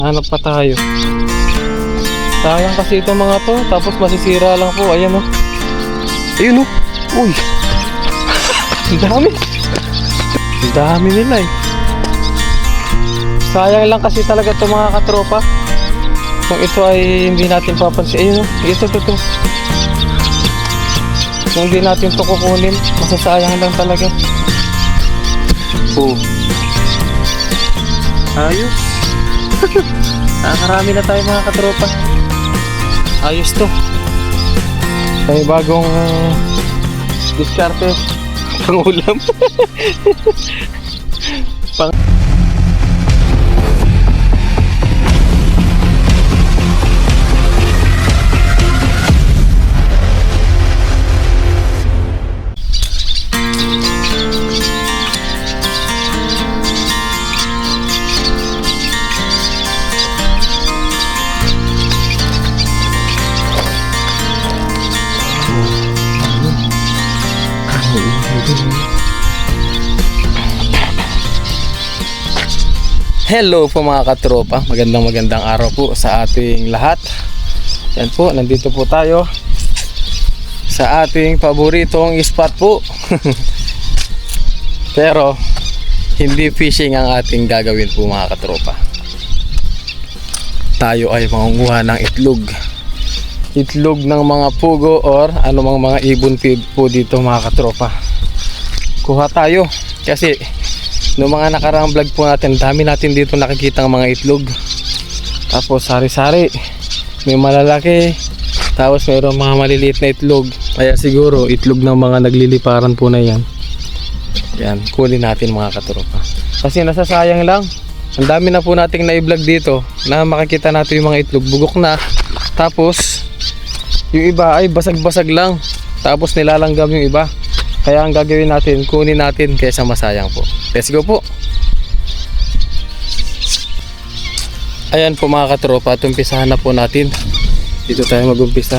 Hanap pa tayo. Sayang kasi itong mga to. Tapos masisira lang po. Ayan o. Ayun o. Uy. Ang dami. Ang dami nila eh. Sayang lang kasi talaga itong mga katropa. Kung ito ay hindi natin papansin. Ayun o. Ito. Kung hindi natin ito kukunin, masasayang lang talaga. Oh. Ayos. Nakakarami na tayo mga katropa. Ayos to. May bagong diskarte. Pangulam. Pang Hello po mga katropa, magandang araw po sa ating lahat. Yan po, nandito po tayo sa ating paboritong spot po. Pero hindi fishing ang ating gagawin po mga katropa. Tayo ay mangunguha ng itlog ng mga pugo or anumang mga ibon po dito mga katropa. Kuha tayo kasi noong mga nakaraang vlog po natin, dami natin dito nakikita ng mga itlog. Tapos sari-sari, may malalaki, tapos mayroong mga maliliit na itlog. Kaya siguro itlog ng mga nagliliparan po na yan. Yan, kunin natin mga katropa. Kasi nasasayang lang. Ang dami na po nating na-vlog dito na makikita natin yung mga itlog, bugok na. Tapos yung iba ay basag-basag lang. Tapos nilalanggam yung iba. Kaya ang gagawin natin, kunin natin kaysa masayang po. Let's go po. Ayan po mga katropa, umpisahan na po natin. Dito tayo mag-umpisa.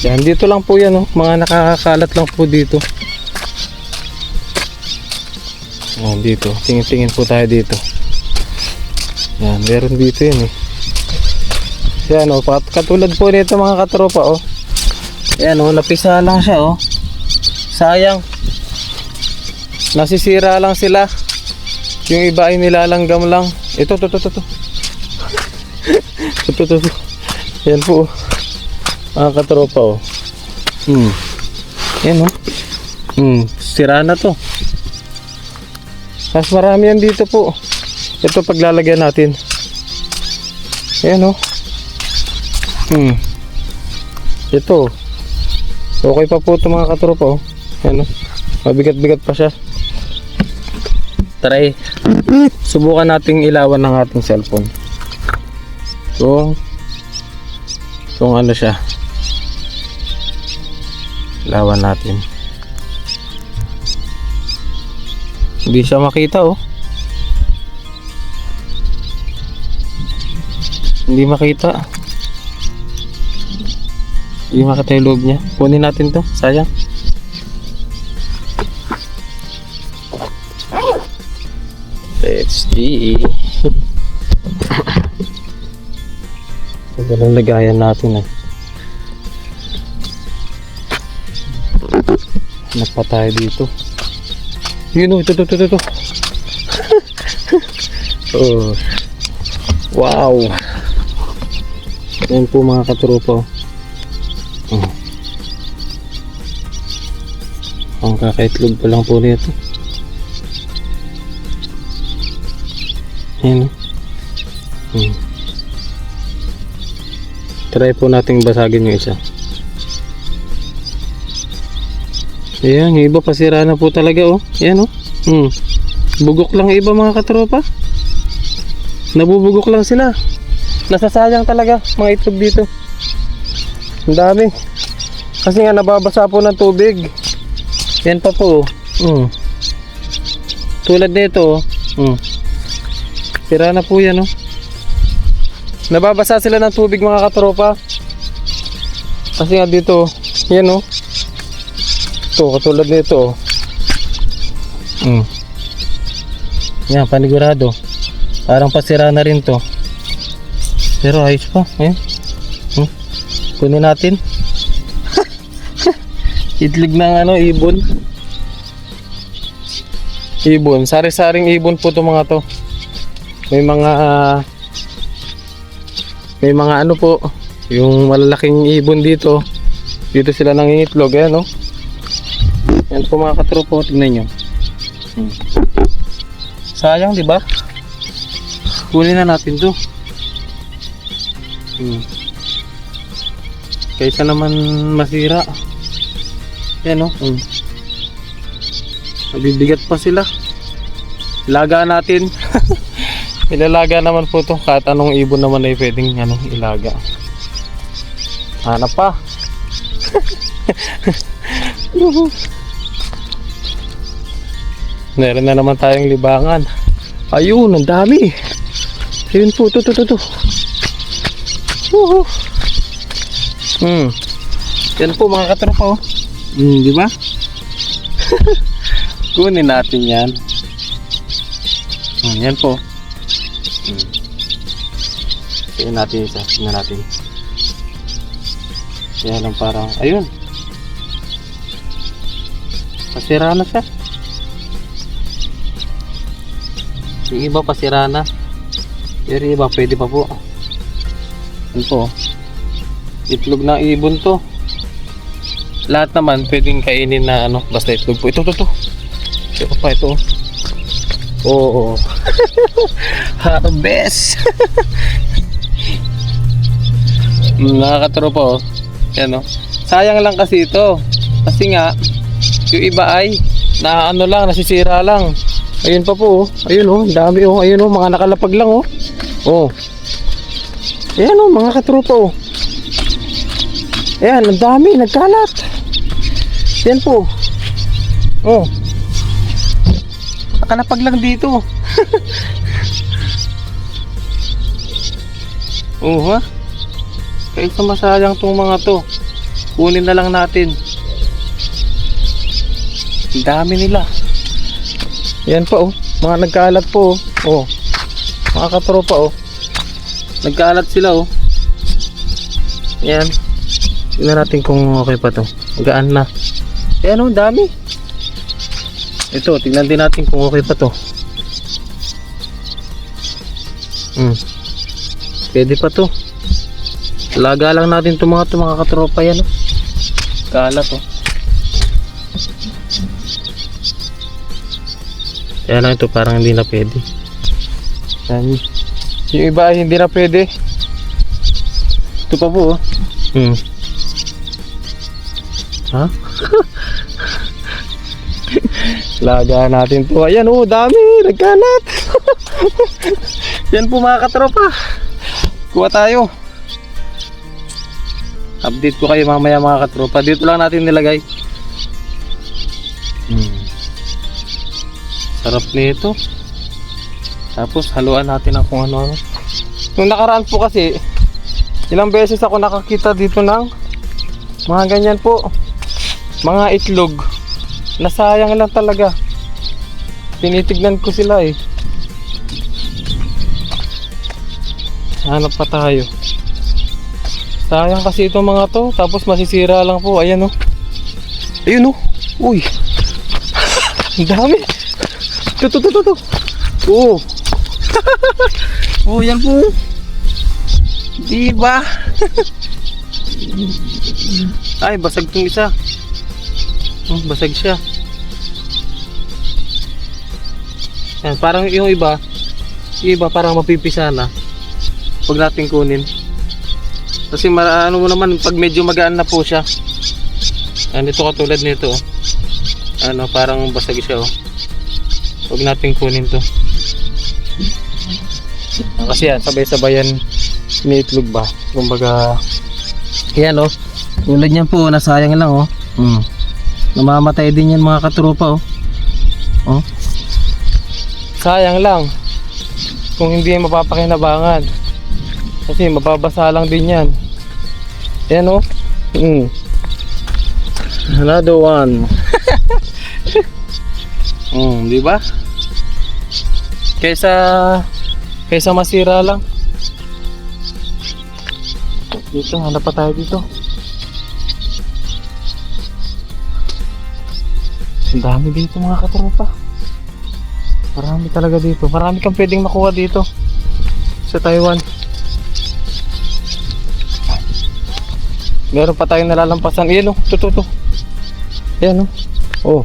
Yan, dito lang po yan, oh. Mga nakakalat lang po dito. Yan, dito. Tingin-tingin po tayo dito. Yan, meron dito yan eh. Yan oh, katulad po nito mga katropa oh. Yan oh, napisa lang siya oh. Sayang. Nasisira lang sila. Yung iba ay nilalanggam lang. Ito. Ito. Yan po. Mga katropa oh. Yan oh. Sira na to. Mas marami yan dito po. Ito paglalagyan natin. Yan oh. Ito. Okay pa po ito mga katropa oh. Yan oh. Mabigat-bigat pa siya. Try. Subukan nating ilawan ng ating cellphone. Kung ano siya. Ilawan natin. Hindi siya makita oh. Hindi makita. Hindi makita yung loob niya. Kunin natin to. Sayang. Let's see. Ito lang lagayan natin eh. Hanap pa tayo dito. Yun o. Ito. Oh. Wow. Yan po mga katropa. Ang kakaitlog pa lang po nito. Yan. Try po nating basagin yung isa. Ayan, yung iba pasira na po talaga oh. Yan oh. Bugok lang iba mga katropa. Nabubugok lang sila. Nasasayang talaga mga itlog dito. Ang dami. Kasi nga nababasa po ng tubig. Yan pa po. Tulad nito. Sira na po yan. Nababasa sila ng tubig mga katropa. Kasi nga dito. Yan o. Ito katulad nito. Yan panigurado. Parang pasira na rin to. Pero ayos pa. Ayan. Kunin natin. Itlog ng ibon. Ibon. Sari-saring ibon po to mga to. May mga ano po. Yung malalaking ibon dito. Dito sila nangingitlog. Ayan o. Yan po mga katropo. Tignan nyo. Sayang, di ba? Kunin na natin to. Kaysa naman masira. Yan o. Mabibigat pa sila. Ilaga natin. Ilalaga naman po to. Kahit anong ibon naman ay pwedeng ilaga. Hanap pa. Meron na naman tayong libangan. Ayun, ang dami. Ayun po, to. Yan po mga katropa oh. Di ba? Kunin natin yan. Yan po. Tingnan natin isa. Tingnan natin. Kaya lang parang, ayun. Pasira na siya. Yung iba pasira na. Pero yung iba pwede pa po. Yan po. Itlog ng ibon to. Lahat naman pwedeng kainin na basta itlog po. Ito. Ito pa ito. Oo. Harvest. Nakakatropa oh. Yan oh. Sayang lang kasi ito. Kasi nga yung iba ay nasisira lang. Ayun pa po oh. Ayun oh, dami oh. Ayun oh, mga nakalapag lang oh. Oh. Ayan oh, mga katropa oh. Ayan, ang dami, nagkalat. Yan po. Oh. Nakalapag lang dito. Oh ha. Kaysa masayang tong mga to. Kunin na lang natin. Ang dami nila. Yan pa oh. Mga nagkalat po oh. Oh. Mga katropa oh. Nagkalat sila oh. Yan. Tingnan natin kung okay pa to. Magaan na. Ayan oh, dami. Ito, tingnan din natin kung okay pa to. Pwede pa to. Laga lang natin itong mga katropa yan oh. Kalat oh. Kaya lang ito parang hindi na pwede. Yan. Yung iba ay hindi na pwede. Ito pa po oh. Ha? Laga natin to. Ayan oh, dami. Nagkalat. Yan po mga katropa. Kuha tayo. Update ko kayo mamaya mga katropa. Dito lang natin nilagay. Sarap nito. Tapos haluan natin ang kung ano-ano. Nung nakaraan po kasi ilang beses ako nakakita dito ng mga ganyan po. Mga itlog. Nasayang lang talaga. Tinitignan ko sila eh. Hanap pa tayo. Sayang kasi itong mga to. Tapos masisira lang po. Ayan oh. Ayun oh. Uy. Ang dami. Ito. Oh. Oh yan po. Diba? Ay basag tong isa. Basag siya. Yan, parang yung iba parang mapipisa na pag natin kunin. Kasi ano mo naman pag medyo magaan na po siya. Ito katulad nito oh. Parang basag siya oh. Pag natin kunin to. Kasi yan, sabay-sabayan iniitlog ba. Kumbaga yan oh. Tulad niyan po, nasayang lang oh. Namamatay din yan mga katropa oh. Oh. Sayang lang kung hindi mapapakinabangan. Kasi mababasa lang din yan. Yan oh. Another one. Di ba? Kaysa Kaysa masira lang. Dito, hanap pa tayo dito. Ang dami dito mga katropa. Marami talaga dito. Marami kang pwedeng makuha dito sa Taiwan. Meron pa tayong nalalampasan. Ayan o, to. Ayan o. Oh.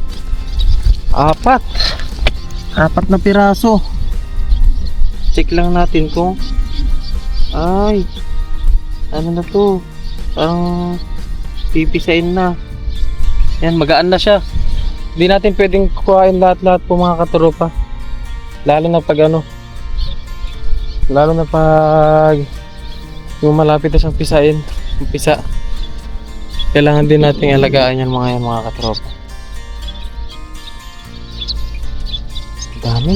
Apat na piraso. Check lang natin kung ay ano na to, parang pipisain na. Yan, magaan na siya. Hindi natin pwedeng kuhain lahat po mga katropa. Lalo na pag yung malapit na siyang pisain, pisa. Kailangan din natin alagaan yan mga katropa. Dami.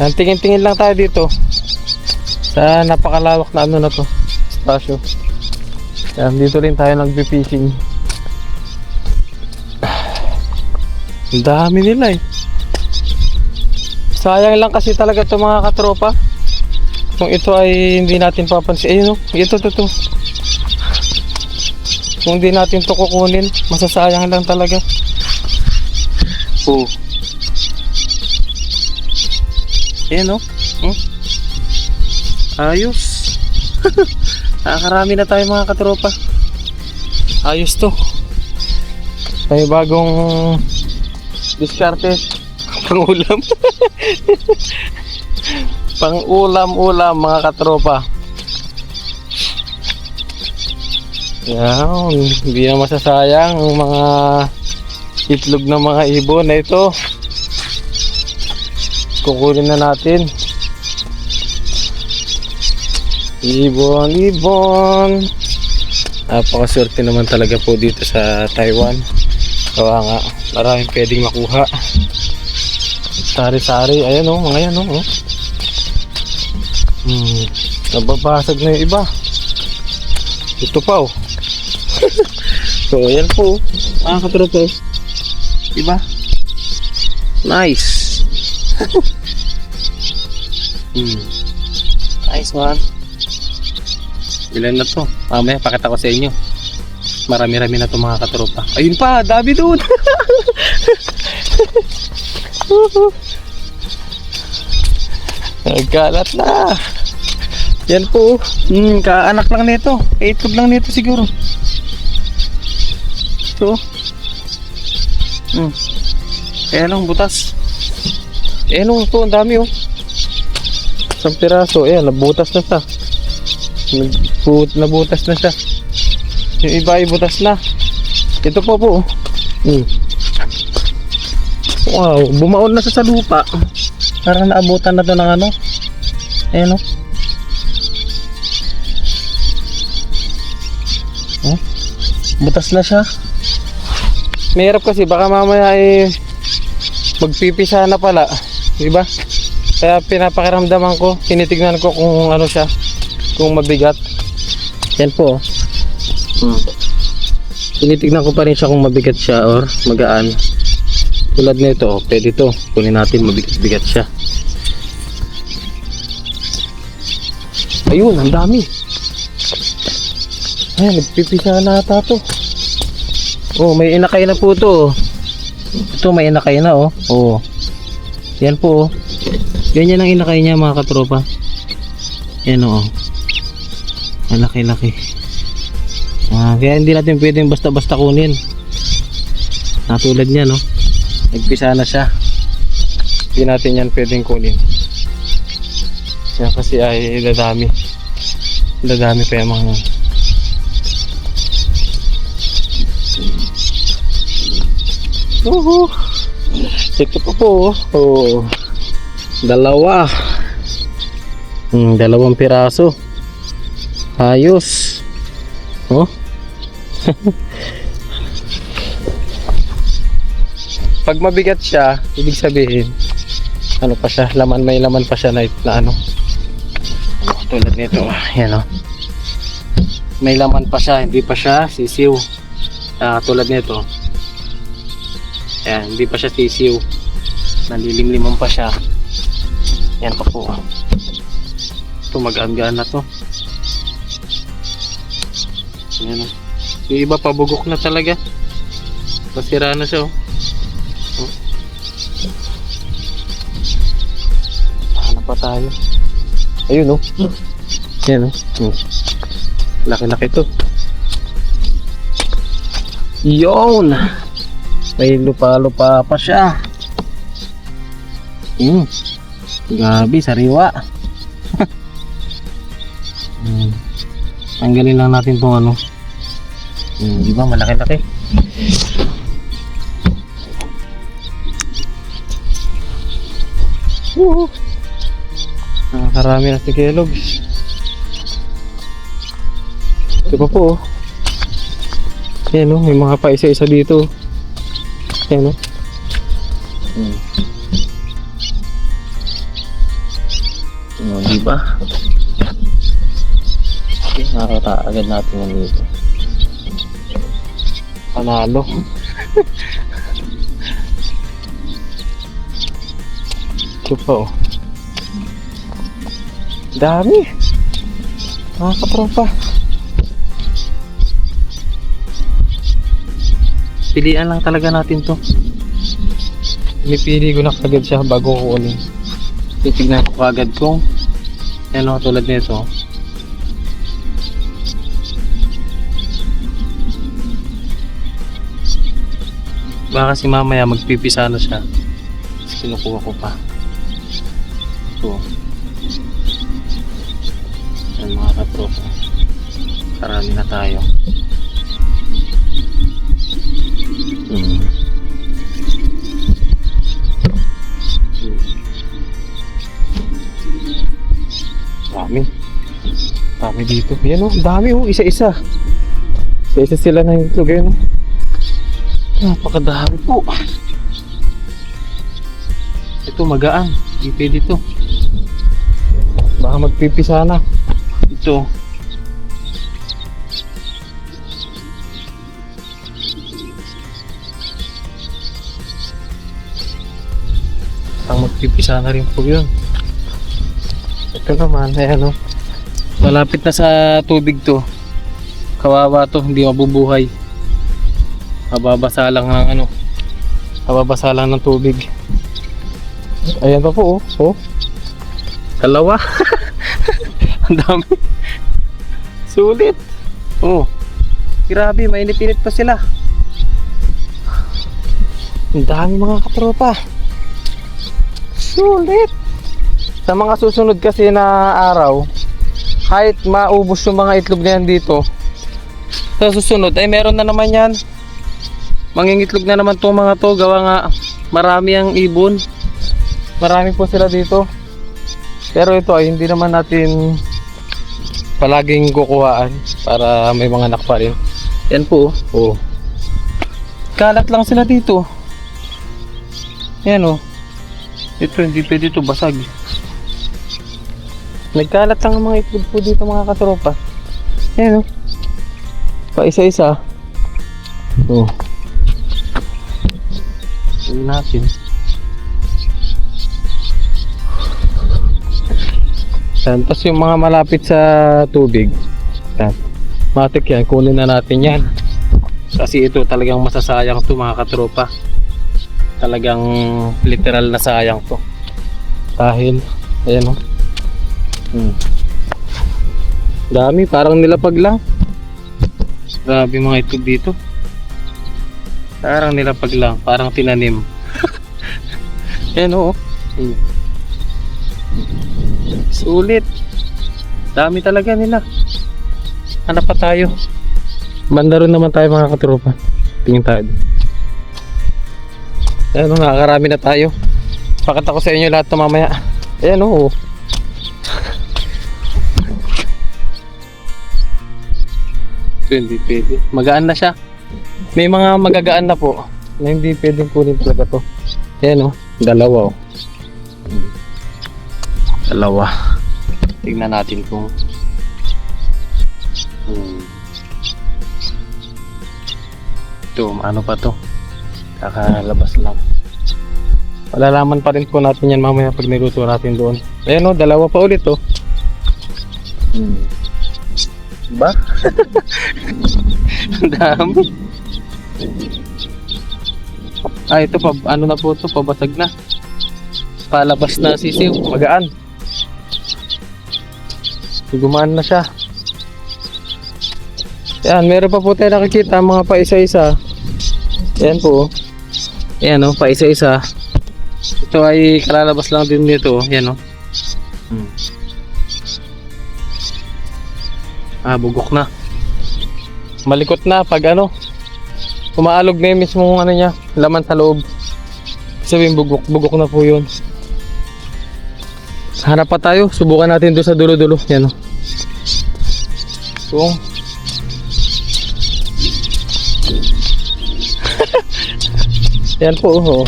Tingin-tingin lang tayo dito sa napakalawak na ano na to, espasyo. Yan, dito rin tayo nagbe-fishing. Ang dami nila eh. Sayang lang kasi talaga to mga katropa. Kung ito ay hindi natin papansin. Ayun o, ito. Kung hindi natin to kukunin, masasayang lang talaga. Oh. Ayan o. Ayos. Nakakarami na tayo mga katropa. Ayos to. May bagong diskarte. Pang-ulam. Pang-ulam mga katropa. Yan. Hindi na masasayang ang mga itlog ng mga ibon na ito. Kukunin na natin. Ibon. Napakaswerte naman talaga po dito sa Taiwan. Kaya nga, maraming pwedeng makuha. Sari-sari. Ayan o, mga yan o. Nababasag na yung iba. Ito pa o. So, ayan po. Mga katropa. Diba? Nice. Nice one. Ilan na to? Mamaya pakita ko sa inyo. Marami-rami na to mga katropa. Ayun pa, dami doon. Nagkalat na. Yan po. Kaanak lang nito. Itlog lang nito siguro. Ito. Kaya lang butas. Ayan o, ito ang dami o. Isang piraso. Ayan, nabutas na siya. Nabutas na siya. Yung iba ay butas na. Ito po po. Wow, bumaon na siya sa lupa. Parang naabutan na to ng ano. Ayan o. Butas na siya. Mahirap kasi baka mamaya ay magpipisa na pala, diba? Kaya pinapakiramdaman ko, tinitignan ko kung ano siya, kung mabigat. Yan po. Tinitignan ko pa rin siya kung mabigat siya or magaan. Tulad nito, pwede to. Kunin natin, mabigat-bigat siya. Ayun, ang dami. Ayan, nagpipisa na ata to. Oh, may inakay na po to. Ito may inakay na oh. Oh. Yan po oh. Ganyan ang inakay niya mga katropa. Yan oh. Ang laki-laki. Kaya hindi natin pwedeng basta-basta kunin. Tulad niya no. Nagpisa na siya. Hindi natin yan pwedeng kunin. Yan kasi ay dadami. Dadami pa yung mga ito po oh. Dalawa. Dalawang piraso. Ayos. Oh. Pag mabigat siya, ibig sabihin ano pa siya, may laman pa siya na ano. Tulad nito, yan oh. May laman pa siya, hindi pa siya sisiw. Tulad nito. Ayan, hindi pa siya sisiw. Nalilimliman pa siya. Yan pa po. Ito magaan-gaan na to. Ayan, oh. Yung iba pabugok na talaga. Masira na siya, oh. Oh. Hanap pa tayo. Ayun, oh. Ayan, oh. Laki-laki to. Yun! May lupa-lupa pa siya. Gabi, sariwa. Tanggalin lang natin itong ano. Di ba, malaki-laki. Nakakarami na si Kellogg's. Ito pa po, oh. Ayan, oh, may mga paisa-isa dito. Ayan, oh. Diba? Okay, nakakata agad natin yan dito. Panalo. Ito pa, oh. Dami. Nakakatropa. Pilian lang talaga natin to. Pinipili ko na kagad siya bago ko kunin. Titignan ko kagad kung ano tulad nito. Baka kasi mamaya magpipisa na siya. Tapos kinukuha ko pa. Ito. Yan mga katropa. Karami na tayo. Dami dito. Yan, oh, dami, oh, isa-isa. Isa-isa sila na itlog, yun, oh. Napakadami po. Ito magaan. Hindi pwede ito. Baka magpipisa na. Ito. Ang magpipisa na rin po yun. Ito naman, ayan, oh. Malapit na sa tubig to. Kawawa to, hindi mabubuhay. Mababasa lang ng ano. Mababasa lang ng tubig. Ayan pa po, oh. Oh. Dalawa. Ang dami. Sulit. Oh. Grabe, mainit-init pa sila. Ang dami mga katropa. Sulit. Sa mga susunod kasi na araw, kahit maubos yung mga itlog na yan dito, sa susunod ay meron na naman yan. Mangingitlog na naman itong mga to. Gawa nga marami ang ibon. Marami po sila dito. Pero ito ay hindi naman natin palaging kukuhaan para may mga anak pa rin. Yan po, oh. Kalat lang sila dito. Yan, oh. Ito hindi pwede ito basag. Nagkalat lang ang mga itlog po dito mga katropa. Ayan, oh. Pa isa-isa. Oh. Tingnan natin. Yan. Tapos yung mga malapit sa tubig. Yan. Matik yan. Kunin na natin yan. Kasi ito talagang masasayang to mga katropa. Talagang literal na sayang to. Dahil, ayan, oh. Dami, parang nilapag lang. Grabe mga itlog dito. Parang nilapag lang, parang tinanim. Ayan, oo. Sulit. Dami talaga nila. Hanap pa tayo. Banda rin naman tayo mga katropa. Tingin tayo. Ayan, nakakarami na tayo. Pakita ko sa inyo lahat na mamaya. Ayan, oo. Hindi pwede. Magaan na siya. May mga magagaan na po na hindi pwedeng kunin talaga to. Ayan, oh. Dalawa, oh. Dalawa. Tingnan natin kung ito, ano pa to. Kakalabas lang. Malalaman pa rin po natin yan mamaya pag niluto natin doon. Ayan, oh. Dalawa pa ulit, oh. Diba? Ang dami. Ito pa, ano na po ito, pabasag na. Palabas na sisiw, magaan. Gumaan na siya. Yan, meron pa po tayo nakikita mga pa isa-isa. Yan po. Yan o, pa isa-isa. Ito ay kalalabas lang din dito. Yan o. Bugok na. Malikot na pag ano, umaalog na yung mismong ano niya, laman sa loob. Sabihin bugok na po yun. Hanap pa tayo, subukan natin doon sa dulo-dulo. Yan o. So, yan po, oh.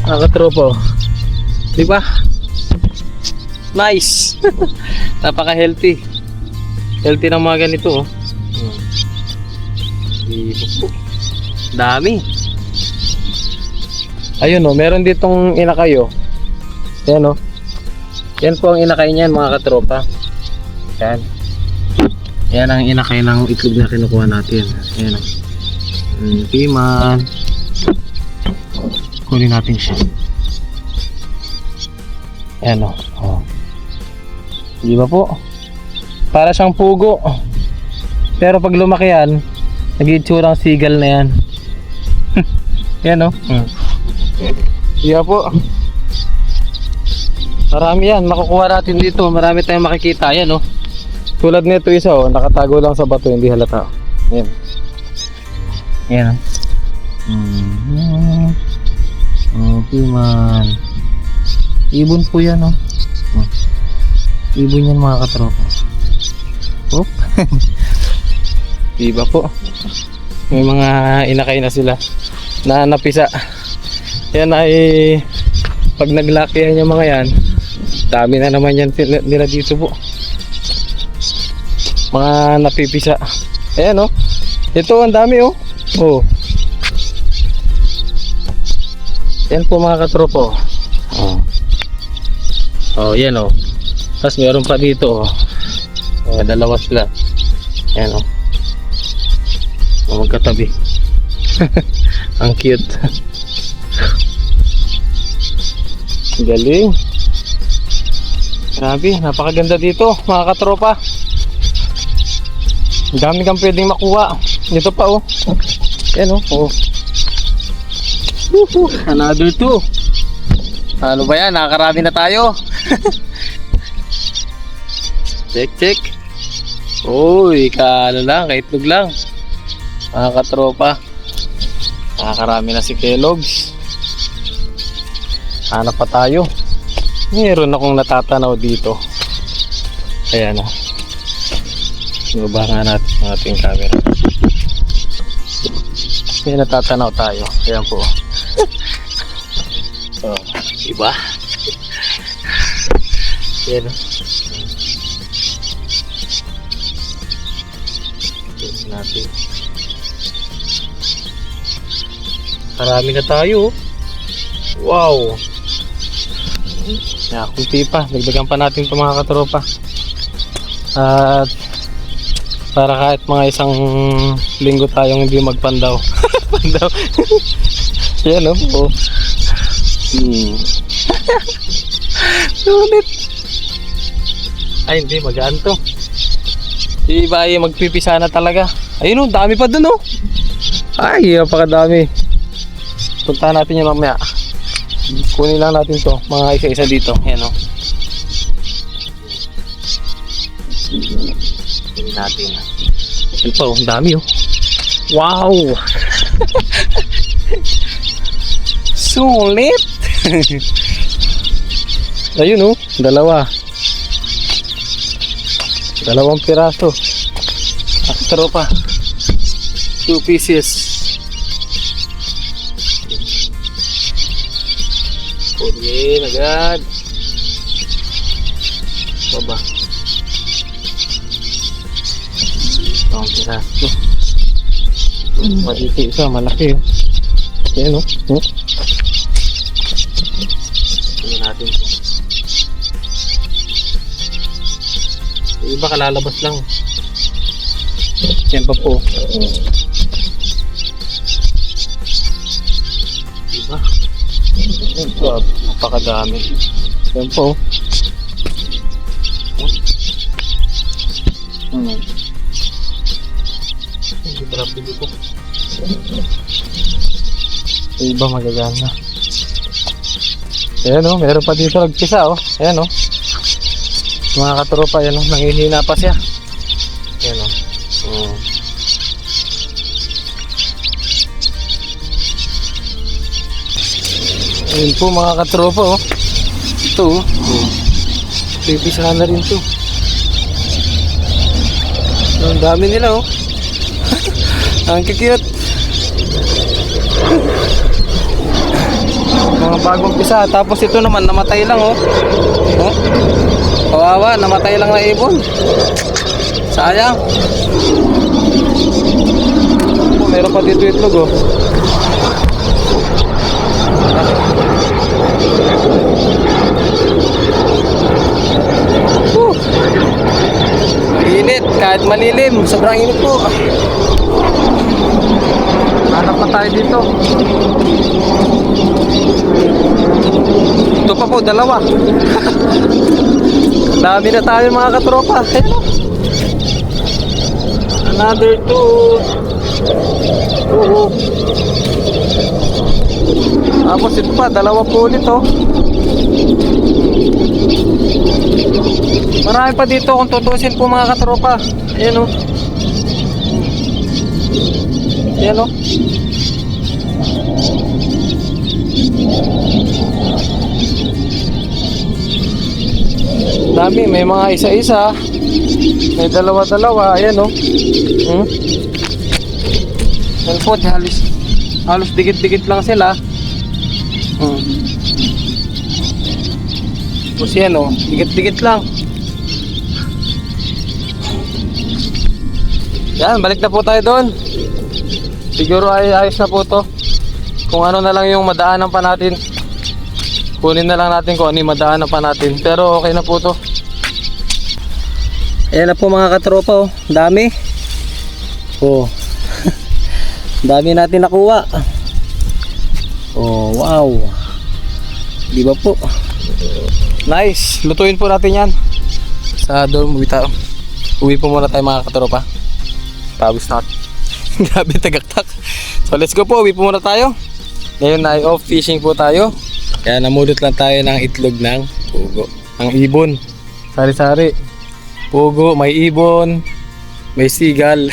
Nakatropo. Diba? Nice. Napaka-healthy. Healthy ng mga ganito, oh. Dami. Ayun, oh. Meron ditong inakayo. Yan, oh. Yan po ang inakay niyan, mga katropa. Yan. Yan ang inakay ng itlog na kinukuha natin. Yan, oh. Piman. Kunin natin siya. Yan, oh. Oh. Di ba po? Para siyang pugo. Pero pag lumaki yan, nag-iitsurang seagull na yan. Yan, oh. Di ba po? Marami yan, makukuha natin dito. Marami tayong makikita. Yan, oh. Tulad nito isa, oh. Nakatago lang sa bato, hindi halata. Yan. Yan, oh. Okay, man. Ibon po yan, oh. Ibon yan, mga katropa. Oh. Diba po? May mga inakay na sila na napisa. Yan ay pag naglakihan yung mga yan, dami na naman yan nila dito po. Mga napipisa. Ayan, oh. Ito ang dami, oh. Oh. Yan po, mga katropo. Oh. Oh, yan, oh. Tapos meron pa dito, oh. Oh, dalawa sila. Yan, oh. Oh, magkatabi. Ang cute. Galing. Grabe, napakaganda dito, mga katropa. Dami kang pwedeng makuha. Ito pa, oh. Yan, oh. Oh. Another two. Ano ba yan? Nakakarami na tayo. Check, check. Uy, ano lang, kaitlog lang. Mga katropa. Nakakarami na si Kellogg's. Hanap pa tayo. Meron akong natatanaw dito. Ayan, oh. Ibaba nga natin ang ating camera. May natatanaw tayo. Ayan po. Oh, diba? Ayan, oh. Natin. Marami na tayo. Wow. Kunti pa. Dagdagan pa natin ito, mga katropa. At para kahit mga isang linggo tayong hindi magpandaw. Pandaw. Yan, oh. Sulit. Ay, hindi. Magaan to. Iba ay magpipisa na talaga. Ayun, oh, dami pa dun, oh. Ay, napakadami. Puntahan natin yan mamaya. Kunin lang natin to, mga isa-isa dito. Yan, oh. Kunin natin. Yan pa, oh, ang dami, oh. Wow. Sulit. Ayun, oh, dalawang piraso. Tropa. 2 pieces. Kunin agad. Baba. Dalawang piraso. Maditi isa, malaki, oh. Ayan, oh. Kunin natin ito. Yung iba kalalabas lang. Yan pa po. Diba? Ito, napakadami. Yan po. Hindi pala pili ko. Yung iba magagana. Ayan o, meron pa dito nagpisa o. Ayan o. Mga katropa, ayan o, nangihina pa siya. Ayan o. Ayan po mga katropa o. Ito o. Pipisahan na rin ito. Ang dami nila o. Ang cute. Mga bagong pisa. Tapos ito naman namatay lang oh. Oh. Kawawa, namatay lang na ibon. Sayang. Oh, meron pa dito itlog oh. Init, kahit malilim, sobrang init po. Hanap pa tayo dito. Ito pa po, dalawa. Dami na tayo mga katropa. Another two. Tapos ito pa, dalawa po ulit oh. Marami pa dito kung tutusin po mga katropa. Ayan oh. Ayan oh. Dami, may mga isa-isa. May dalawa-dalawa. Ayan oh. Ayan po, halos dikit-dikit lang sila. Tapos yan oh, dikit-dikit lang. Yan, balik na po tayo doon. Siguro ay ayos na po to. Kung ano na lang yung madaanan pa natin, kunin na lang natin kung ano yung madaanan pa natin. Pero okay na po to. Ayan na po mga katropa oh. Dami. Oh. Dami natin nakuha. Oh, wow. Di ba po? Nice. Lutuin po natin yan. Sa dorm, uwi po muna tayo mga katropa. Pawis na. Grabe tagaktak. So let's go po, uwi po muna tayo. Ngayon ay off fishing po tayo. Kaya namulot lang tayo ng itlog ng pugo. Ang ibon. Sari-sari. Pugo, may ibon, may sigal.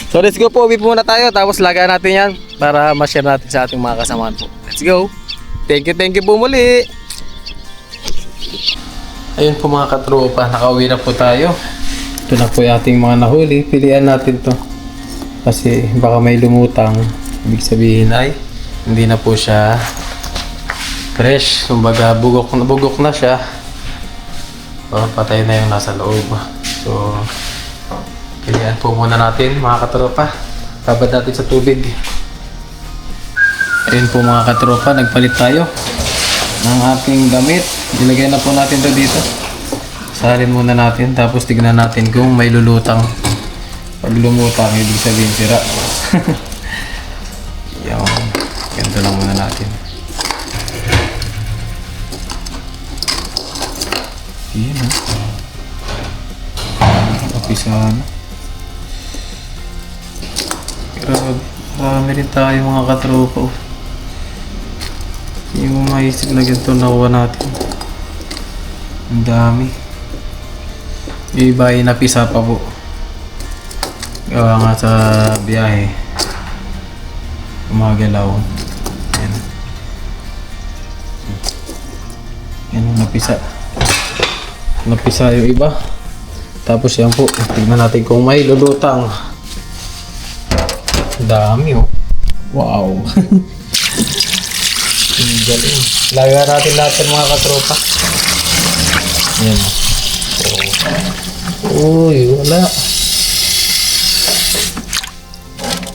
So let's go po, uwi po muna tayo. Tapos lagaan natin yan para ma-share natin sa ating mga kasamahan po. Let's go. Thank you po muli. Ayun po mga katropa, nakauwi na po tayo. Ito na po yung ating mga nahuli. Pilihan natin to kasi baka may lumutang. Ibig sabihin ay hindi na po siya fresh. Kumbaga bugok na siya. O, patay na yung nasa loob. So pilihan po muna natin mga katropa. Babad natin sa tubig. Ayun po mga katropa, nagpalit tayo ng ating damit. Ilagay na po natin to dito. Salin muna natin, tapos tignan natin kung may lulutang. Pag lumutang, ibig sabihin sira. Yung, ganito lang muna natin. Yan ha. Kapisahan. Grabe, marami rin tayo mga katropa. Hindi mo maisip na ganito nakuha natin. Ang dami. Yung iba ay napisa pa po. Gawa nga sa biyahe. Gumagalaw. Yan. Yan ang napisa. Napisa yung iba. Tapos yan po. Tignan natin kung may lulutang. Dami oh. Wow. Galing. Lagyan natin lahat ng mga katropa. Yan. Uy, wala.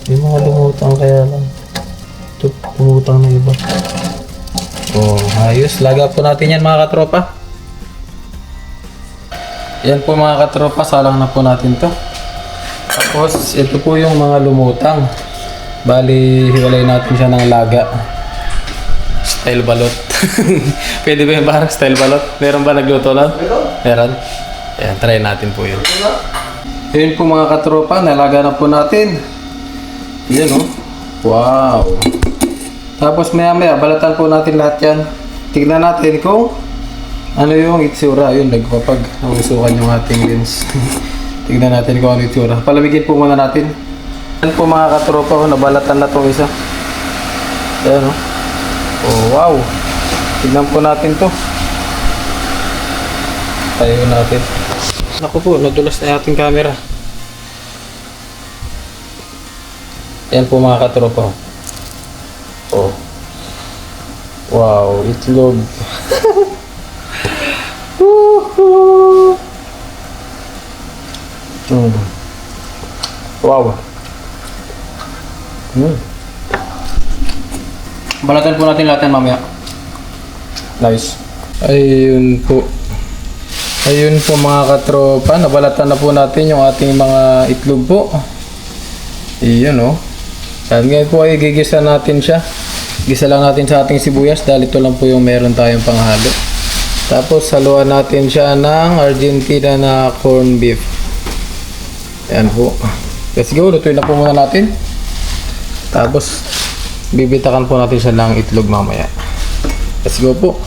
Yung mga lumutang kaya lang. Ito, lumutang na iba. Oh, ayos. Lagyan po natin yan mga katropa. Yan po mga katropa, salang na po natin to. Tapos, ito po yung mga lumutang. Bali, hiwalay natin siya ng laga. Style balot. Pwede ba yung parang style balot? Meron ba nagluto nun? Meron? Ayan, try natin po yun. Yun po mga katropa, nalaga na po natin. Yan, oh. Wow. Tapos maya-maya, balatan po natin lahat yan. Tignan natin kung ano yung itsura. Yun, nagpapag-usukan yung ating lens. Tignan natin kung ano yung itsura. Palamigin po muna natin. Yan po mga katropa, nabalatan na itong isa. Ayan, oh. Oh, wow. Tignan po natin to. Tayo natin. Naku po, nadulas na ating camera. Yan po mga katropa. Oh. Wow, itlog. Wow. Balatan po natin lahat yan mamaya. Nice. Ayun po. Ayun po mga katropa. Nabalatan na po natin yung ating mga itlog po. Iyon o. Yan, ngayon po ay gigisa natin siya. Gisa lang natin sa ating sibuyas dahil ito lang po yung meron tayong panghalo. Tapos haluan natin siya ng Argentina na corned beef. Yan po. Let's go. Lutuin na po muna natin. Tapos bibitakan po natin siya ng itlog mamaya. Let's go po.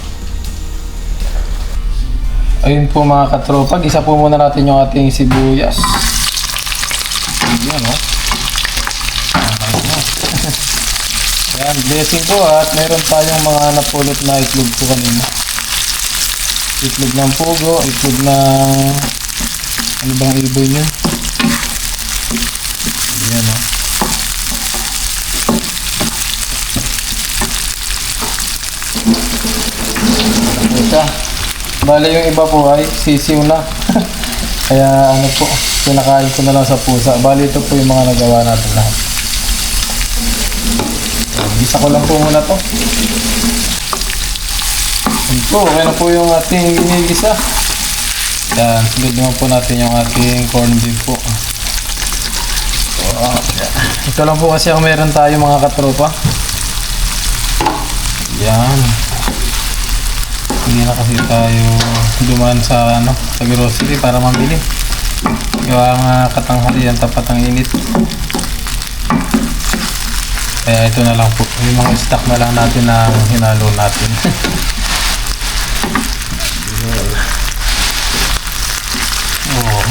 Ayun po mga katropa. Gisa po muna natin yung ating sibuyas. Yan o. Yan, blessing po at meron tayong mga napulot na itlog po kanina. Itlog ng pugo, itlog ng ano bang ibon yun? Yan o. Ito. Bale yung iba po ay sisiw na. Kaya ano po, pinakain ko na lang sa pusa. Bale ito po yung mga nagawa natin lahat. Gisa ko lang po muna to. Ito, okay na po yung ating ginigisa. Yan, sunod naman po natin yung ating corned beef po. Wow. Ito lang po kasi ang meron tayo mga katropa. Yan. Hindi na kasi tayo dumaan sa sa grocery para mabili. Gawa nga katanghalian tapat ang init. Kaya ito na lang po. Yung mga stock na lang natin na hinalo natin. Oh.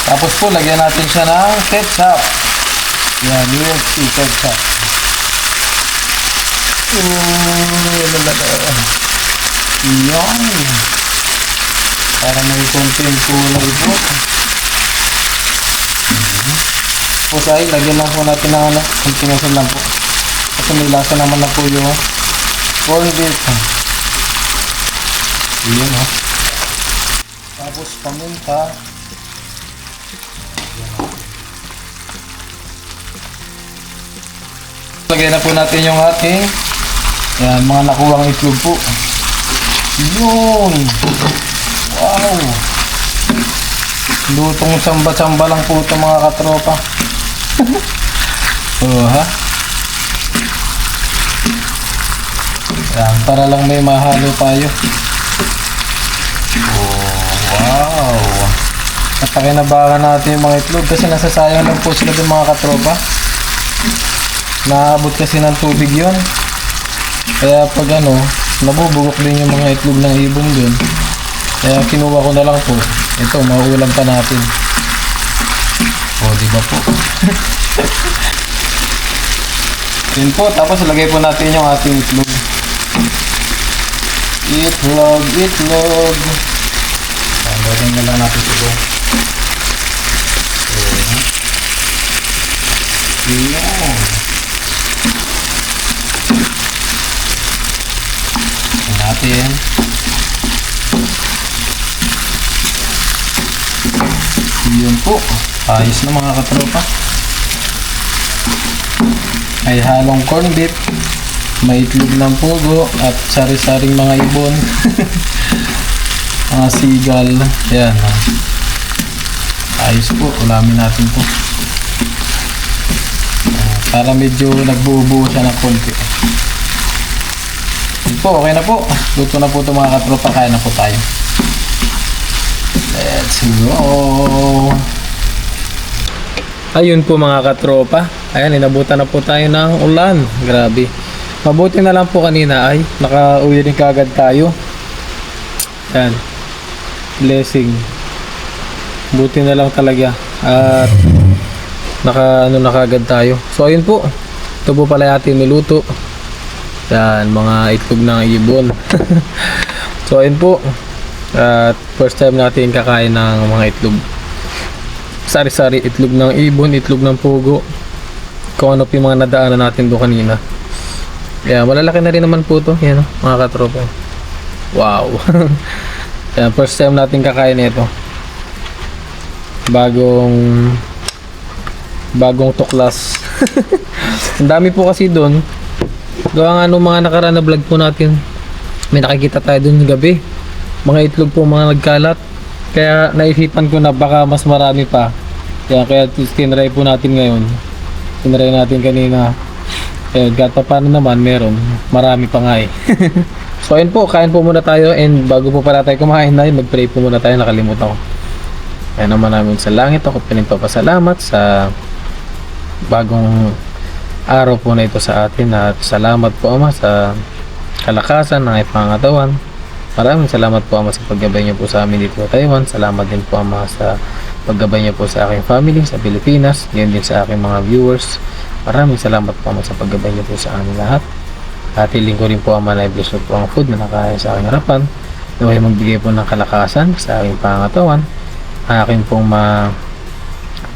Tapos po, lagyan natin siya ng ketchup. Yan, UFC ketchup. Yan. Para may konting kulay po. Tapos ay, lagyan lang po natin ng kontingasan lang po. Kasi may lasa naman na po yung corned beef. Yan o. Tapos paminta. Lagyan na po natin yung ating yan, mga nakuwang itlog po. Yun. Wow. Lutong samba-samba lang po ito mga katropa. Oh, ha? Yan, para lang may mahalo tayo. Oh, wow. Napakinabangan natin yung mga itlog kasi nasasayang lang po sila din mga katropa. Naabot kasi ng tubig yun. Kaya pag nabubugok din yung mga itlog ng ibon dun. Kaya kinuha ko na lang po. Ito, mauulam pa natin. O, diba po? Yun po, tapos lagay po natin yung ating itlog. Itlog, itlog. Lagyan na lang natin ito. Yan. Natin. Yun po. Ayos na mga katropa. May halong corned beef, may itlog ng pugo at sari-saring mga ibon. mga seagull. Ayan. Ayos po. Ulamin natin po. Para medyo nagbubuo siya ng konti. Yun po, okay na po. Luto na po ito mga katropa. Kaya na po tayo. Let's go. Ayun po mga katropa. Ayan, inabutan na po tayo ng ulan. Grabe. Mabuti na lang po kanina ay nakauwi rin kagad tayo. Ayan. Blessing. Buti na lang talaga. At na kagad tayo. So ayun po. Ito po pala ating niluto. Yan, mga itlog ng ibon. So ayun po. At first time natin kakain ng mga itlog. Sari-sari, itlog ng ibon, itlog ng pugo. Kung ano po yung mga nadaanan natin doon kanina. Yan, malalaki na rin naman po ito. Yan, mga katropa. Wow. Yan, first time natin kakain ito. Bagong tuklas. Ang dami po kasi doon. Gawa nga nung mga nakaraan na vlog po natin, may nakikita tayo doon gabi. Mga itlog po mga nagkalat. Kaya naisipan ko na baka mas marami pa. Kaya tinry po natin ngayon. Tinry natin kanina. Kahit pa paano naman meron. Marami pa nga eh. So ayun po, kain po muna tayo. And bago po pala tayo kumain na, mag-pray po muna tayo. Nakalimutan ko. Kaya naman namin sa langit. Ako pinagpapasalamat sa bagong araw po na ito sa atin. At salamat po Ama sa kalakasan ng ipangatawan. Maraming salamat po Ama sa paggabay niyo po sa amin dito sa Taiwan. Salamat din po Ama sa paggabay niyo po sa aking family sa Pilipinas. Ngayon din sa aking mga viewers. Maraming salamat po Ama sa paggabay niyo po sa amin lahat. At hiling ko rin po Ama na i-bless po ang food na nakain sa aking harapan. Naway magbigay po ng kalakasan sa aking pangatawan. Aking pong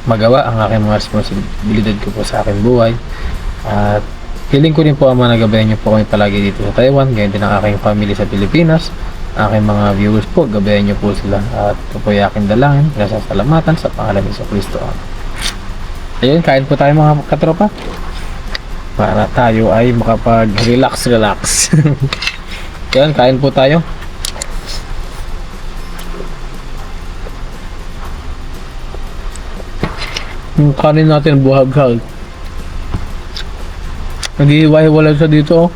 magawa ang aking mga responsibilidad ko po sa aking buhay. At hiling ko rin po Ama na gabayan niyo po kami palagi dito sa Taiwan. Ngayon din ang aking family sa Pilipinas. Aking mga viewers po, gabayan niyo po sila. At ito po yung aking dalangin. Sasalamatan sa pangalan ni Kristo. Ayun, kain po tayo mga katropa. Para tayo ay makapag-relax. Ayun, kain po tayo. Yung kanin natin buhaghag. Nag-iiwa-iwalay siya dito.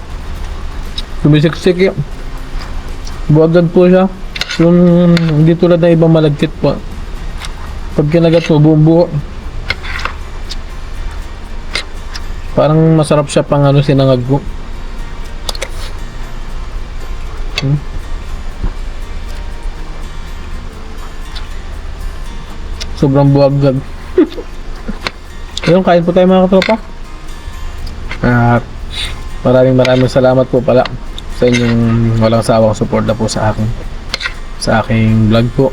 Sumisiksik yun. Buhaghag po siya. Yung hindi tulad na ibang malagkit po. Pag kinagat mo, buo. Parang masarap siya pang sinangag po. Sobrang buhaghag. Ayun, kain po tayo mga katropa. At maraming salamat po pala sa inyong walang sawang suporta po sa aking vlog po.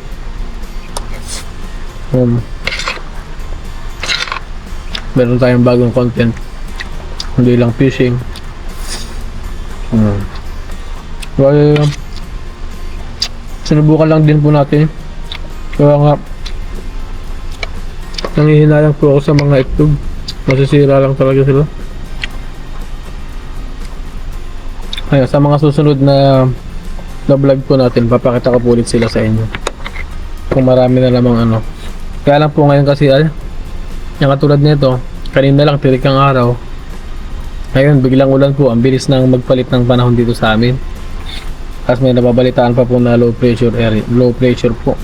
Meron tayong bagong content, hindi lang fishing. Well, sinubukan lang din po natin. Kaya nga nanghihina lang po ako sa mga itlog. Masisira lang talaga sila. Kaya sa mga susunod na vlog po natin, papakita ko po ulit sila sa inyo. Kung marami na namang Kaya lang po ngayon kasi yung katulad nito, kanina lang tirik ang araw. Ngayon biglang ulan po, ang bilis nang magpalit ng panahon dito sa amin. Tapos may nababalitaan pa po na low pressure po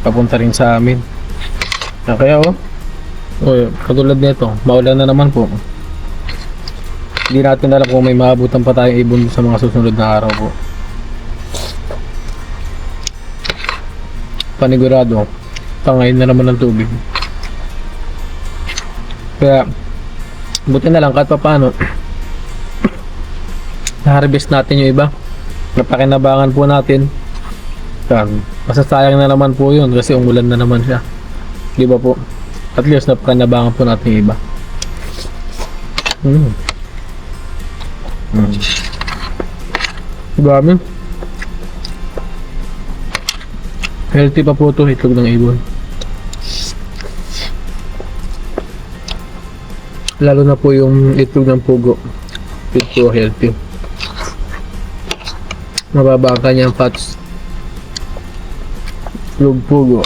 papunta rin sa amin. Kaya katulad nito, maulan na naman po. Hindi natin alam kung may maabutan pa tayong ibon sa mga susunod na araw po. Panigurado, pangain na naman ng tubig. Kaya buti na lang kahit pa paano na-harvest natin yung iba. Napakinabangan po natin. Masasayang na naman po yun kasi umulan na naman siya. Di ba po? At least napakinabangan po natin yung iba. Dami. Healthy pa po ito, itlog ng ibon. Lalo na po yung itlog ng pugo. Ito healthy. Mababa ang kanyang fats. Itlog pugo.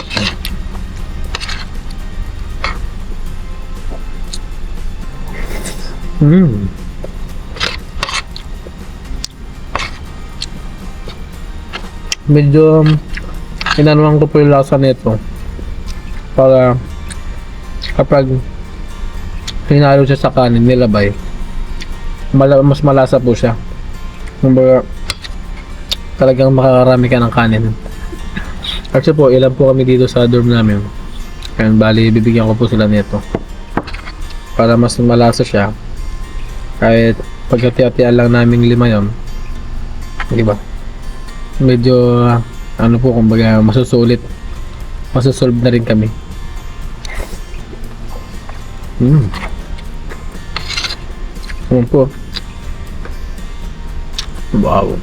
Medyo inanuhan ko po yung lasa nito para kapag hinalo siya sa kanin nilabay mas malasa po siya. Kumbaga talagang makakarami ka ng kanin. Actually po ilan po kami dito sa dorm namin, kaya bali bibigyan ko po sila nito para mas malasa siya kahit pagkati-atian lang namin 5 yon, di ba? Medyo ano po, kumbaga masusolve na rin kami. Ano po? Wow.